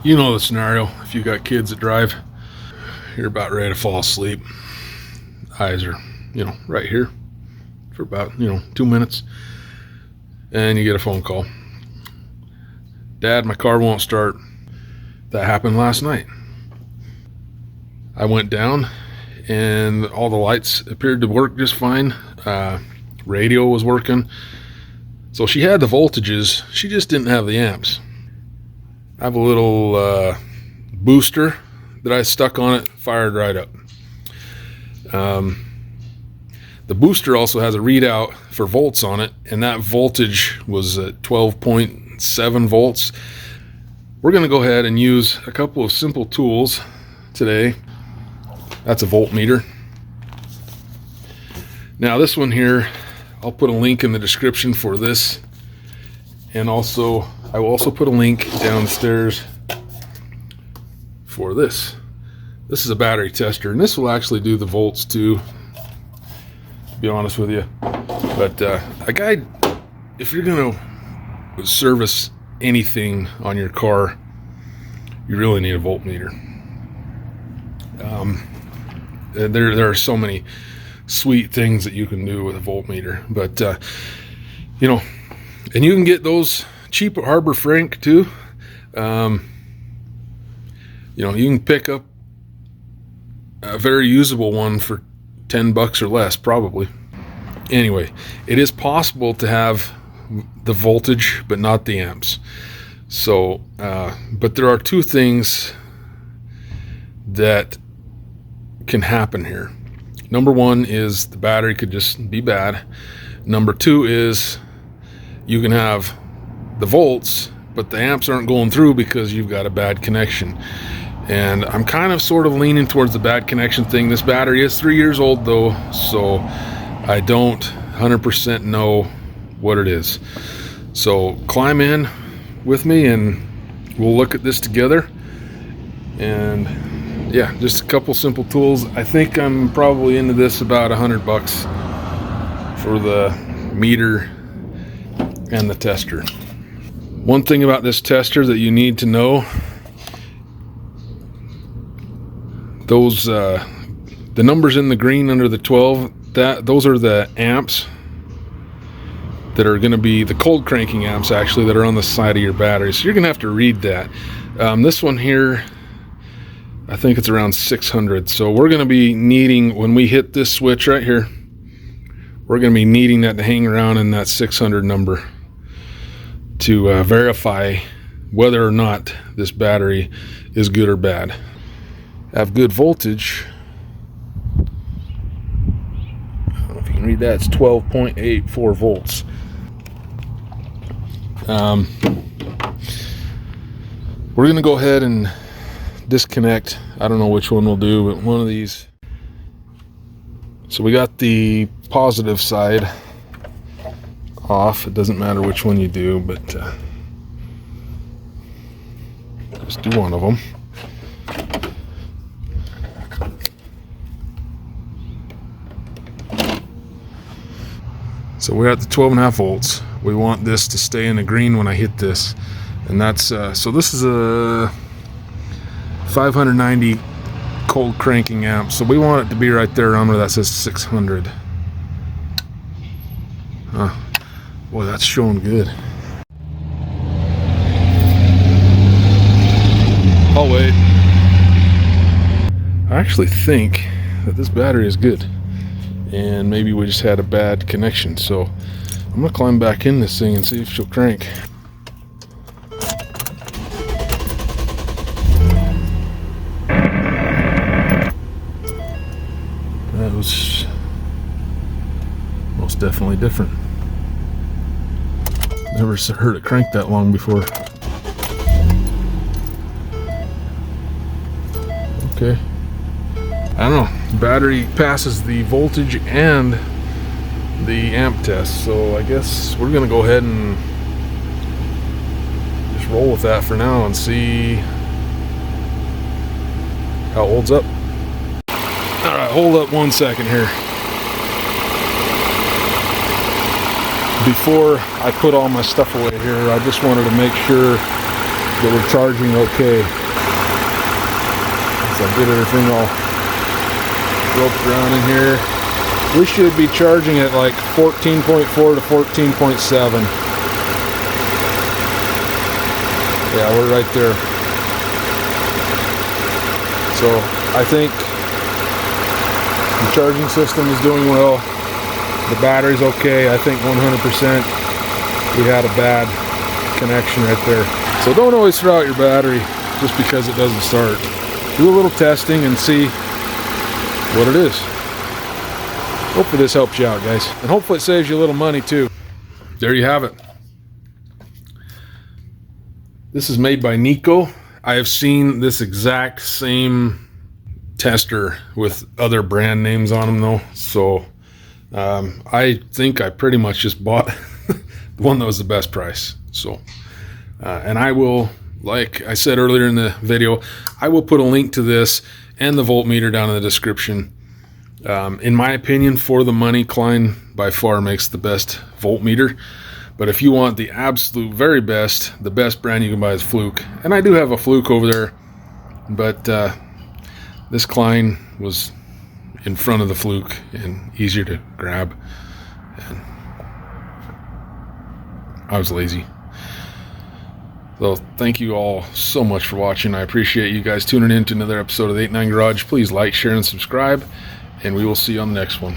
You know the scenario. If you got kids that drive, you're about ready to fall asleep. Eyes are, right here for about, 2 minutes. And you get a phone call. Dad, my car won't start. That happened last night. I went down and all the lights appeared to work just fine. Radio was working. So she had the voltages. She just didn't have the amps. I have a little booster that I stuck on it, fired right up. The booster also has a readout for volts on it, and that voltage was at 12.7 volts. We're going to go ahead and use a couple of simple tools today. That's a voltmeter. Now this one here, I'll put a link in the description for this, and also I will also put a link downstairs for this. This is a battery tester, and this will actually do the volts too, to be honest with you. But a guide, if you're going to service anything on your car, you really need a voltmeter. There are so many sweet things that you can do with a voltmeter, but and you can get those cheap at Harbor Freight too. You can pick up a very usable one for $10 or less, probably. Anyway, it is possible to have the voltage but not the amps. So but there are two things that can happen here. Number one is the battery could just be bad. Number two is you can have the volts but the amps aren't going through because you've got a bad connection. And I'm kind of sort of leaning towards the bad connection thing. This battery is 3 years old though, so I don't 100% know what it is. So climb in with me and we'll look at this together. And yeah, just a couple simple tools. I think I'm probably into this about $100 for the meter and the tester. One thing about this tester that you need to know, those the numbers in the green under the 12, those are the amps that are going to be the cold cranking amps, actually, that are on the side of your battery. So you're going to have to read that. This one here, I think it's around 600. So we're going to be needing, when we hit this switch right here, we're going to be needing that to hang around in that 600 number to verify whether or not this battery is good or bad. Have good voltage. I don't know if you can read that. It's 12.84 volts. We're going to go ahead and disconnect. I don't know which one we'll do, but one of these. So we got the positive side off. It doesn't matter which one you do, but just do one of them. So we're at the 12.5 volts. We want this to stay in the green when I hit this, and that's so this is a 590 cold cranking amp, so we want it to be right there around where that says 600. Boy, that's showing good. I'll wait. I actually think that this battery is good, and maybe we just had a bad connection, so I'm gonna climb back in this thing and see if she'll crank. That was most definitely different. Never heard it crank that long before. Okay. I don't know. Battery passes the voltage and the amp test, so I guess we're gonna go ahead and just roll with that for now and see how it holds up. Alright, hold up 1 second here. Before I put all my stuff away here, I just wanted to make sure that we're charging okay. So get everything all roped around in here. We should be charging at like 14.4 to 14.7. Yeah, we're right there. So I think the charging system is doing well. The battery's okay. I think 100% we had a bad connection right there. So don't always throw out your battery just because it doesn't start. Do a little testing and see what it is. Hopefully this helps you out, guys. And hopefully it saves you a little money too. There you have it. This is made by NEIKO. I have seen this exact same tester with other brand names on them though. So I think I pretty much just bought the one that was the best price. So, and I will, like I said earlier in the video, I will put a link to this and the voltmeter down in the description. In my opinion, for the money, Klein by far makes the best voltmeter. But if you want the absolute very best, the best brand you can buy is Fluke. And I do have a Fluke over there, but this Klein was in front of the Fluke and easier to grab. And I was lazy. So thank you all so much for watching. I appreciate you guys tuning in to another episode of the 89 Garage. Please like, share, and subscribe. And we will see you on the next one.